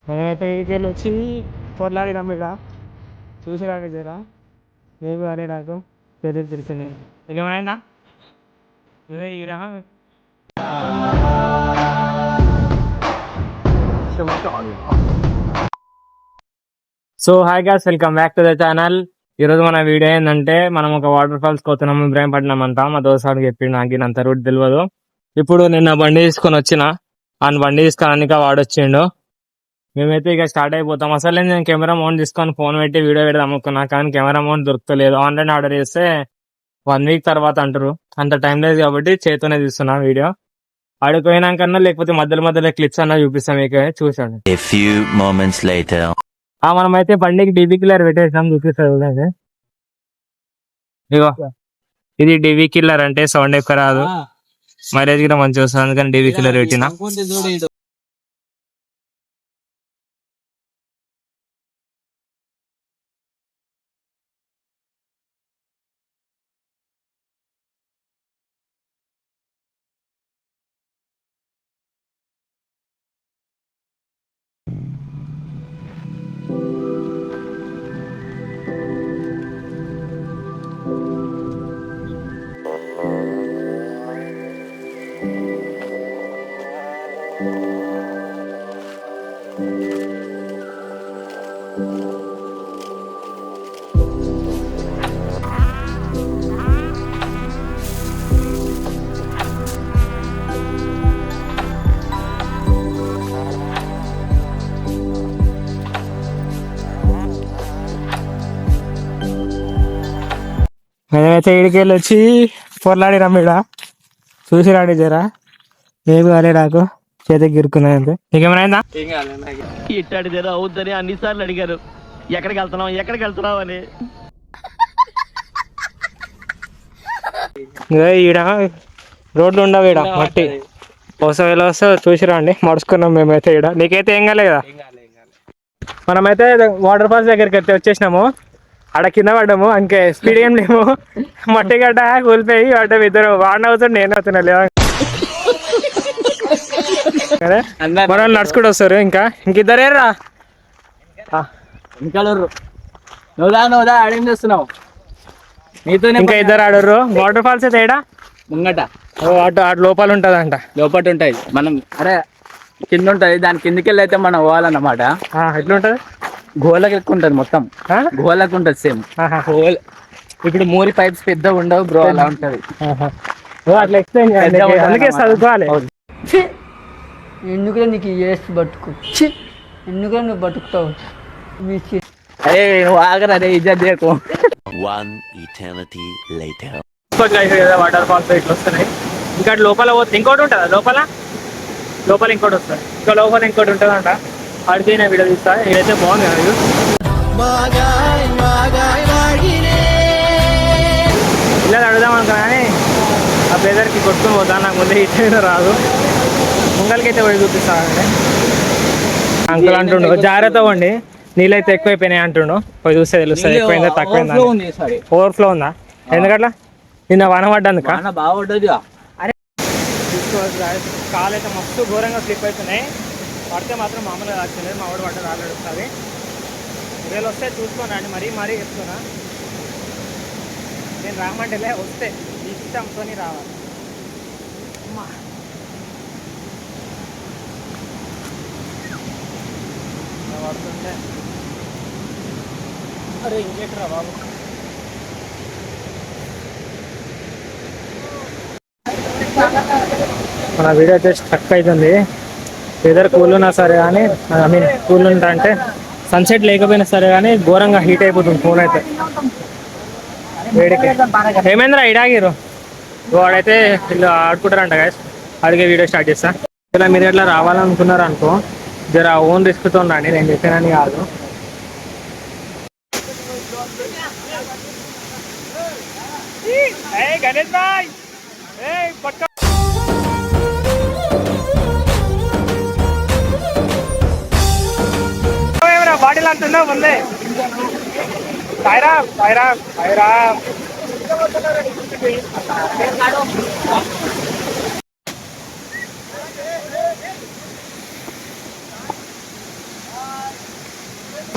మేమైతే ఈకెళ్ళి వచ్చి పొరలాడినాం ఇక చూసిరాక జరా మేము అనే నాకు తెలియదు తెలిసింది ఏమైందా ఈడ so hi guys, welcome back to the channel. ఈరోజు మన వీడియో ఏంటంటే మనం ఒక వాటర్ ఫాల్స్ పోతున్నాము ఇబ్రాహీంపట్నం అంతా. మా దోస్తాడికి చెప్పిండు, నాకు అంత రూట్ తెలియదు. ఇప్పుడు నిన్న బండి తీసుకొని వచ్చిన ఆయన బండి తీసుకొని వాడొచ్చిండు. మేమైతే ఇక స్టార్ట్ అయిపోతాం. అసలు నేను కెమెరా మౌంట్ తీసుకొని ఫోన్ పెట్టి వీడియో పెడదాం అనుకున్నా, కానీ కెమెరా మౌంట్ దొరకలేదు. ఆన్లైన్ ఆర్డర్ చేస్తే 1 వీక్ తర్వాత అంటారు, అంత టైం లేదు కాబట్టి చేతోనే తీస్తున్నా వీడియో. ఆడిపోయినాకన్నా లేకపోతే మధ్యలో క్లిప్స్ అన్నా చూపిస్తాం మీకు, చూసండి. మనమైతే బండికి డీబీ కిల్లర్ పెట్టేసాం, చూపిస్తుంది. ఇగో ఇది డీబీ కిల్లర్ అంటే సౌండ్ ఎక్కువ రాదు, మైలేజ్ కూడా మంచిగా వస్తుంది, అందుకని డీబీ కిల్లర్ పెట్టినా. మేమైతే ఇడికెళ్ళి వచ్చి పొరలాడినాం. ఇక్కడ చూసి రాడి జరా మేము అనే నాకు చేతికి గిరుకున్నాయంటే. నీకేమైనా ఇట్టాడి జర అవుద్దని అన్నిసార్లు అడిగారు, ఎక్కడికి వెళ్తున్నావు అని. ఈడ రోడ్లు ఉండవు, ఈడ మట్టి ఎలా వస్తే చూసి రండి. మడుచుకున్నాం మేమైతే ఈడ. నీకైతే ఏం కాలే కదా. మనమైతే వాటర్ ఫాల్స్ దగ్గరికి అయితే వచ్చేసినాము. ఆడ కింద పడ్డాము, అంకే స్పీడ్ ఏం లేము. మట్టి గడ్డ కూలిపోయి పడ్డాము ఇద్దరు. వాడిన అవుతాడు, నేను అవుతున్నా లేదా మన నడుచుకుంటూ వస్తారు. ఇంకా ఇంకిద్దరేరా ఇంకా ఇద్దరు ఆడరు. వాటర్ ఫాల్స్ అయితే ఏడా ముంగట అటు లోపల ఉంటదంట. లోపల ఉంటాయి, మనం అరే కింద ఉంటది, దాని కిందకెళ్ళి అయితే మనం పోవాలన్నమాట. ఎట్లుంటది? గోళకి ఎక్కువ ఉంటది, మొత్తం గోళకు ఉంటది సేమ్. ఇప్పుడు మూరి పైప్స్ పెద్దగా ఉండవు బ్రో, అలా ఉంటది. అట్లా ఎక్స్ప్లెయిన్ చేయాలి, అందుకే చదువుకోవాలి. ఎందుకు నీకు వేస్ట్ బతుకు, ఎందుకు నువ్వు బతుకుతావు? అరే నువ్వు ఆగరా, అరే ఇజ్జత్ చేయకు. వాటర్ ఫాల్స్ ఇట్లా వస్తున్నాయి. ఇంకా లోపల పోతే ఇంకోటి ఉంటుందా? లోపల ఇంకోటి వస్తుంది. ఇంకా లోపల ఇంకోటి ఉంటుంది అంట. ఆడితే నేను వీడియో తీస్తా. ఇదైతే బాగుంది కదా. ఇలా అడుగుదాం అనుకున్నా కానీ ఆ బ్రదర్కి కొట్టుకుని పోతాను, నాకు ముందే ఇచ్చే రాదు. ముంగల్కి అయితే పోయి చూపిస్తానండి. అంకుల్ అంటుండు జాగ్రత్త పోండి, నీళ్ళైతే ఎక్కువైపోయినాయి అంటుండు. పోయి చూస్తే తెలుస్తుంది ఎక్కువైందా తక్కువైందా. ఓవర్ఫ్లో ఉందా? ఎందుకట్లా? నిన్న వాన పడ్డాక అరే తీసుకోవచ్చు. కాలు అయితే మస్తు ఘోరంగా స్లిప్ అవుతున్నాయి. పడితే మాత్రం మామూలుగా రాలేదు, మా వాడు పడ్డ రాలేడు. ఒకసారి వీళ్ళు వస్తే చూసుకొని రండి. మరీ చెప్తున్నా, నేను రామంటేలే, వస్తే ఇష్టంతో రావాలి. పడుతుంటే అరే ఇంకెక్కడా బాబు. మన వీడియో అయితే స్ట్రక్ అవుతుంది. వెదర్ కూల్ ఉన్నా సరే కానీ, కూల్ ఉంటా అంటే సన్సెట్ లేకపోయినా సరే కానీ ఘోరంగా హీట్ అయిపోతుంది ఫోన్ అయితే వేడికి. ఏమైందిరా ఇడాగిరు వాడైతే వీళ్ళు ఆడుకుంటారంట గాయస్, అడిగే వీడియో స్టార్ట్ చేస్తా. ఇలా మీరు ఎట్లా రావాలనుకున్నారు అనుకో, జర ఓన్ రిస్క్తో ఉండండి, నేను చెప్పానని కాదు. గణేష్ భాయ్ బాడీలు అంటున్నావు ముందే. సాయిరా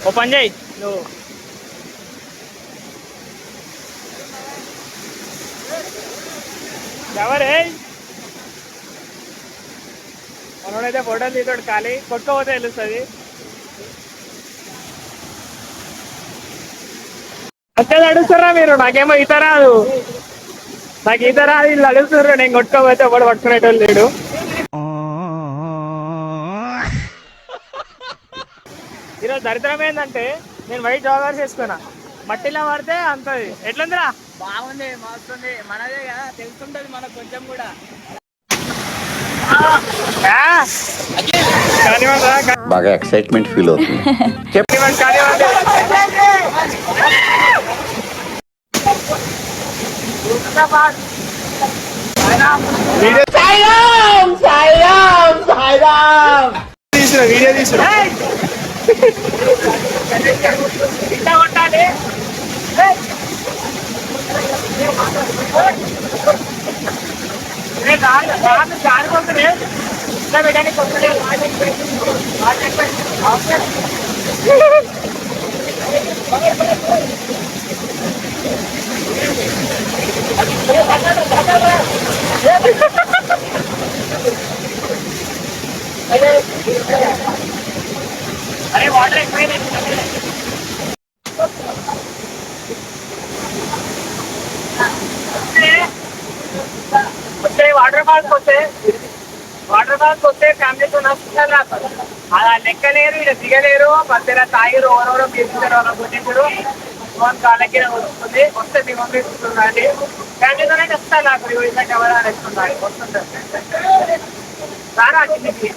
ఓ పని చేయి నువ్వు. ఎవరే మనోడైతే ఫోటోలు తీసాడు, ఖాళీ కొట్టుకోపోతే తెలుస్తుంది. వచ్చేది అడుగుతారా మీరు? నాకేమో ఈత రాదు, నాకు ఈత రాదు. వీళ్ళు అడుగుతుర్రు, నేను కొట్టుకోపోతే ఒకటి పట్టుకునేటోళ్ళు లేడు. ఈరోజు దరిద్రం ఏంటంటే నేను వైట్ జాగర్స్ వేసుకున్నా, మట్టిలో పడితే అంత ఎట్లుందిరా? బాగుంది, మస్తుంది. మనదే కదా, తెలుస్తుంటది మనకు కొంచెం కూడా. బాగా ఎక్సైట్మెంట్ ఫీల్ అవుతుంది. వీడియో తీసుకురా ఇంత కొట్టాలి. జారిపోతుంది ఇంత పెట్టడానికి వస్తుంది. అరే వాటర్ ఎక్కువ వస్తే వాటర్ ఫాల్స్ వస్తే ఫ్యామిలీతో నచ్చుతారు. అలా లెక్కలేరు, ఇలా దిగలేరు, మధ్యలో తాగిరు, ఎవరెవరో పీసుతారు, ఎవరో గుర్తించరు. ఫోన్ కాళ్ళకి వస్తుంది, వస్తే దిగుండి ఇస్తుందండి. ఫ్యామిలీతోనే వస్తారు. నాకు ఇలా ఎవరైనా ఇస్తున్నారు, వస్తుంటారు. రారా కిందికి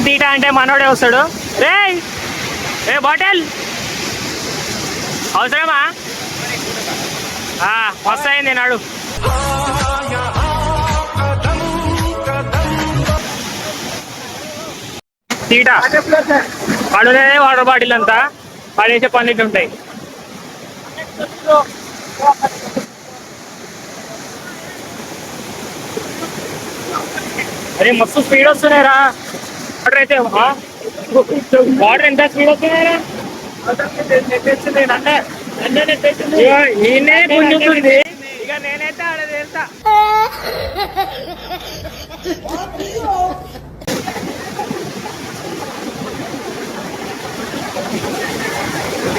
తీట అంటే మనోడే వస్తాడు. రే ఏ బాటిల్ అవసరమా? వస్తాయింది నాడు. తీట పడునే వాటర్ బాటిల్ అంతా పడేసే పనులు ఉంటాయి. అరే మస్తు స్పీడ్ వస్తున్నాయిరా వాటర్ అయితే. వాటర్ ఎంత స్పీడ్ వస్తున్నాయిరా? నేనే పుంజుతుంది, ఇక నేనైతే ఆడ వెళ్తా.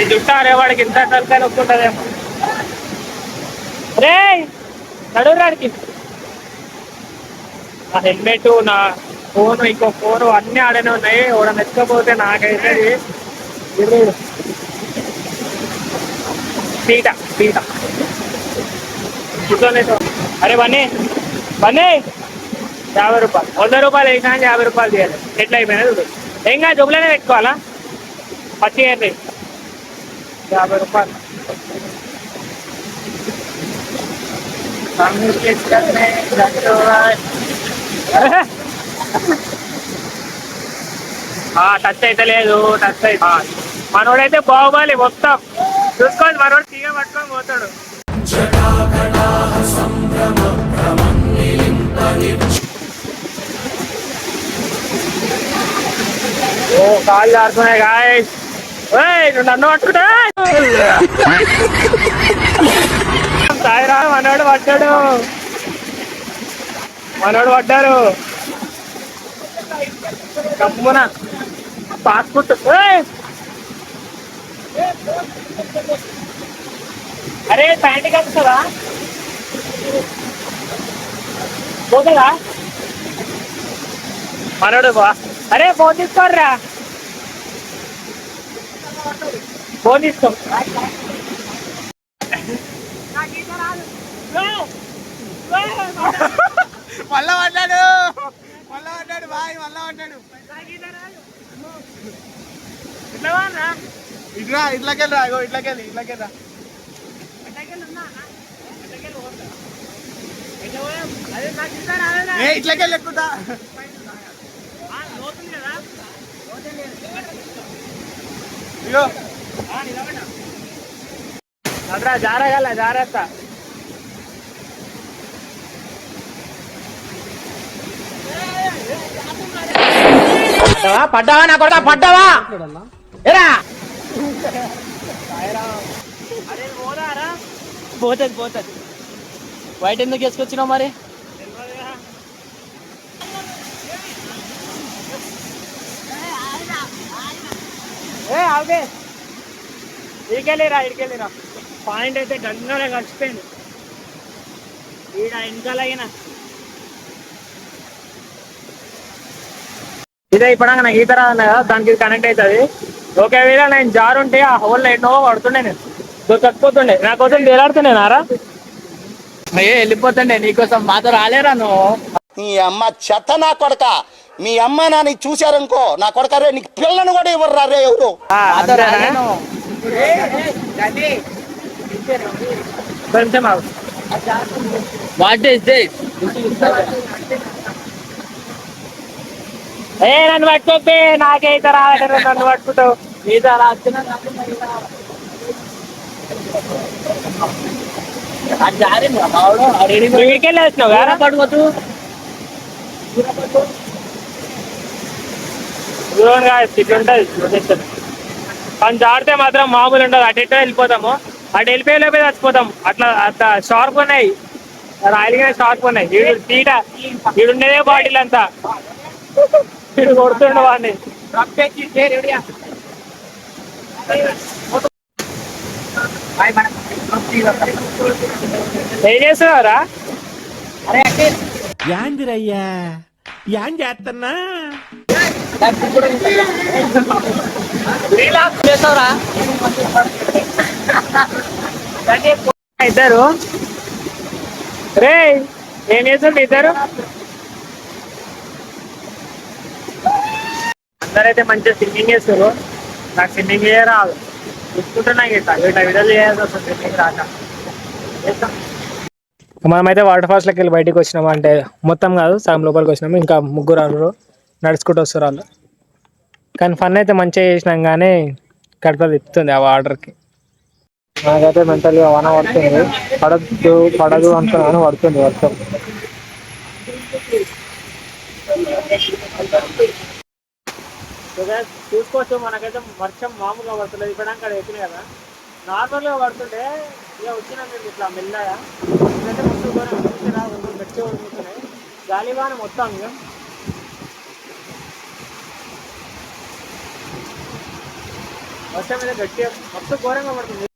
ఈ జుట్టు ఆరేవాడికి ఇంత తలకాయ ఒప్పుకుంటుందేమో. రే నడురాడికి నా హెల్మెట్, నా ఫోను, ఇంకో ఫోను అన్నీ ఆడనే ఉన్నాయి. ఎవడ నెచ్చకపోతే నాకైతే తీట తీట. అరే బన్నీ 50 రూపాయలు, 100 రూపాయలు వేసినా 50 రూపాయలు తీయాలి. ఎట్లా అయిపోయినా చూడు. ఏం కాదు, జబ్బులనే పెట్టుకోవాలా? పచ్చి 50 రూపాయలు. టచ్ అయితే లేదు, టచ్ అయితే. మనోడైతే బాహుబలి మొత్తం చూసుకోండి. మనోడు తీగ పట్టుకొని పోతాడు. ఓ కాళ్ళు జారుతున్నాయి గాయ్స్. నువ్వు నన్ను పట్టుకుంటా సాయిరా. మనోడు పడ్డారు కమ్మున పాస్పోర్ట్. అరే ప్యాంట్ కలుస్తుందా? పోతుందా మనోడు? అరే ఫోన్ తీసుకోర్రా, ఫోన్ తీసుకో. మళ్ళా పడ్డాడు బాయ్, మళ్ళా పడ్డాడు. ఇట్లకెళ్ళి రా, ఇట్లకెళ్ళి ఇట్లకెళ్ళి ఎక్కుతా. జారగల జాగ్రత్త. పడ్డావా నా కొడతా పడ్డావా ఎరా పోతుంది పోతుంది వైట్ ఎందుకు వేసుకొచ్చినావు మరి ఇడికెళ్ళిరా పాయింట్ అయితే గంగానే కలిసిపోయింది ఈడ వెనకాలగిన ఇదే ఇప్పుడు నాకు ఈత రాదన్న కదా దానికి కనెక్ట్ అవుతుంది ఒకవేళ నేను జారుంటే ఆ హోల్ ఎన్నో పడుతుండే నేను చచ్చిపోతుండే నా కోసం వేలాడుతుండే నారా అయ్యే వెళ్ళిపోతుండే నీకోసం మాతో రాలేరా నువ్వు నీ అమ్మ చెత్త నా కొడక మీ అమ్మ నాని చూశారనుకో నా కొడక రే నీకు పిల్లను కూడా ఇవ్వరు రే ఎవరు మాతో రాలేను కొంచెం ఆగు. వాట్ ఈస్ దిస్ నన్ను పట్టుకోపే నాకే ఈత రాదంటే నన్ను పట్టుకుంటావు ఈత అలా వచ్చిన అది జారింది నువ్వు ఇడికెళ్ళి వచ్చినావు కదా పడుకోవచ్చు దూరం కాదు ఇట్లా ఉంటుంది కానీ జాడితే మాత్రం మామూలు ఉండదు అటు ఇటు వెళ్ళిపోతాము అటు వెళ్ళిపోయి చచ్చిపోతాం అట్లా అట్లా షార్ప్ ఉన్నాయి రాయలుగా షార్ప్ ఉన్నాయి వీడు తీట వీడుండేదే బాటిల్ అంతా వీడు కొడుతుండ వాడిని ఏం చేస్తున్నావురా యాందిరయ్యా యాన్ చేస్తున్నా చేస్తావురా ఇద్దరు రే ఏం చేస్తారు ఇద్దరు అందరైతే మంచిగా సింగింగ్ చేస్తారు నాకు సింగింగ్ రాదు చూసుకుంటున్నా ఇట్లా విడుదల చేయాల్సి వస్తుంది సింగింగ్ రాక మనమైతే వాటర్ ఫాల్స్ లకి వెళ్ళి బయటకు వచ్చినాము అంటే మొత్తం కాదు సగం లోపలికి వచ్చినాము ఇంకా ముగ్గురు నడుచుకుంటూ వస్తారు వాళ్ళు కానీ ఫన్ అయితే మంచిగా చేసినాం కానీ కడుపులో తిప్పుతుంది ఆ వాటర్కి నాకైతే మెంటల్గా వాన పడుతుంది పడదు అనుకున్నాను పడుతుంది వర్షం చూసుకోవచ్చు మనకైతే వర్షం మామూలుగా పడుతుంది ఇప్పటిదాకా అక్కడ ఎక్కిన కదా నార్మల్గా పడుతుంటే ఇక వచ్చినా మేము ఇట్లా మెల్లగా ఇదైతే మొత్తం దూరం చూసినా గట్టిగా పడుతున్నాయి గాలివాన మొత్తం ఇక వర్షం మీద గట్టిగా మొత్తం ఘోరంగా పడుతుంది